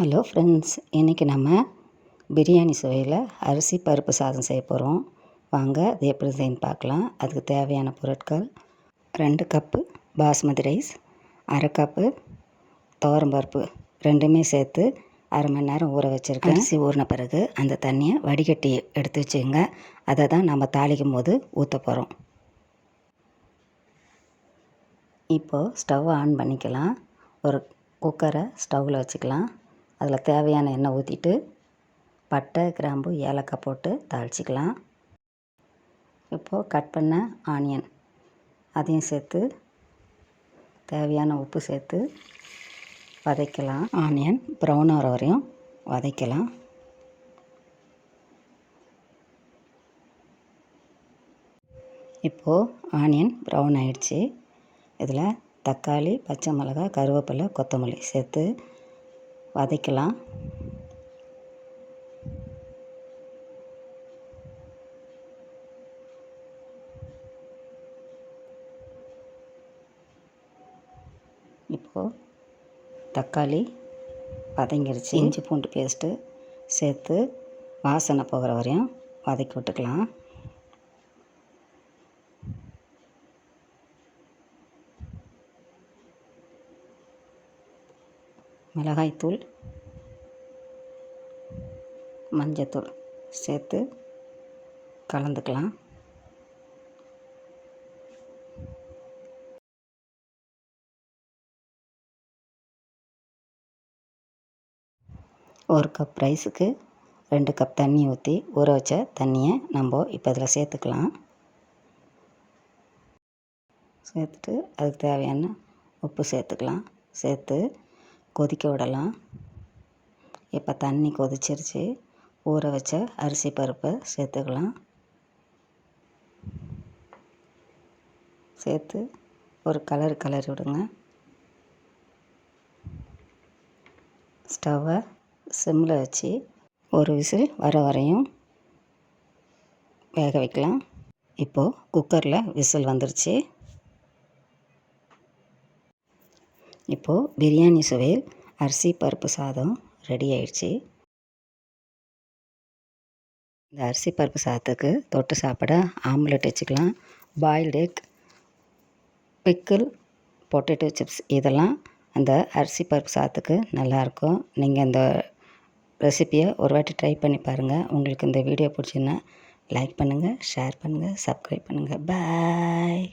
Hello friends, இன்றைக்கி நம்ம பிரியாணி சுவையில் அரிசி பருப்பு சாதம் செய்ய போகிறோம். வாங்க அது எப்படி செய்யன்னு பார்க்கலாம். அதுக்கு தேவையான பொருட்கள்: 2 கப்பு பாஸ்மதி ரைஸ், அரை கப்பு துவரம்பருப்பு, ரெண்டுமே சேர்த்து அரை மணி நேரம் ஊற வச்சுருக்கேன். அரிசி ஊறின பிறகு அந்த தண்ணியை வடிகட்டி எடுத்து வச்சுங்க. அதை தான் நம்ம தாளிக்கும் போது ஊற்ற போகிறோம். இப்போது ஸ்டவ் ஆன் பண்ணிக்கலாம். ஒரு குக்கரை ஸ்டவ்வில் வச்சுக்கலாம். அதில் தேவையான எண்ணெய் ஊற்றிட்டு பட்டை, கிராம்பு, ஏலக்காய் போட்டு தாளிச்சிக்கலாம். இப்போது கட் பண்ண ஆனியன் அதையும் சேர்த்து தேவையான உப்பு சேர்த்து வதக்கலாம். ஆனியன் ப்ரௌன் ஆகிற வரையும் வதக்கலாம். இப்போது ஆனியன் ப்ரௌன் ஆகிடுச்சு. இதில் தக்காளி, பச்சை மிளகாய், கருவேப்பிலை, கொத்தமல்லி சேர்த்து வதக்கலாம். இப்போது தக்காளி வதங்கிடுச்சு. இஞ்சி பூண்டு பேஸ்ட்டு சேர்த்து வாசனை போகிற வரையும் வதக்கி விட்டுக்கலாம். மிளகாய்த்தூள், மஞ்சத்தூள் சேர்த்து கலந்துக்கலாம். ஒரு கப் ரைஸுக்கு 2 கப் தண்ணி ஊற்றி ஊற வச்ச தண்ணியை நம்ம இப்போ இதில் சேர்த்துக்கலாம். சேர்த்துட்டு அதுக்கு தேவையான உப்பு சேர்த்துக்கலாம். சேர்த்து கொதிக்க விடலாம். இப்போ தண்ணி கொதிச்சிருச்சு. ஊற வச்ச அரிசி பருப்பை சேர்த்துக்கலாம். சேர்த்து ஒரு கிளறி விடுங்க. ஸ்டவ்வை சிம்மில் வச்சு ஒரு விசில் வர வரையும் வேக வைக்கலாம். இப்போது குக்கரில் விசில் வந்துருச்சு. இப்போது பிரியாணி சுவையில் அரிசி பருப்பு சாதம் ரெடி ஆயிடுச்சு. இந்த அரிசி பருப்பு சாதத்துக்கு தொட்டு சாப்பிட ஆம்லெட் வச்சுக்கலாம். Boiled egg, pickle, potato chips இதெல்லாம் அந்த அரிசி பருப்பு சாதத்துக்கு நல்லாயிருக்கும். நீங்கள் இந்த ரெசிப்பியை ஒரு வாட்டி ட்ரை பண்ணி பாருங்கள். உங்களுக்கு இந்த வீடியோ பிடிச்சின்னா லைக் பண்ணுங்கள், ஷேர் பண்ணுங்கள், சப்ஸ்கிரைப் பண்ணுங்கள். பாய்.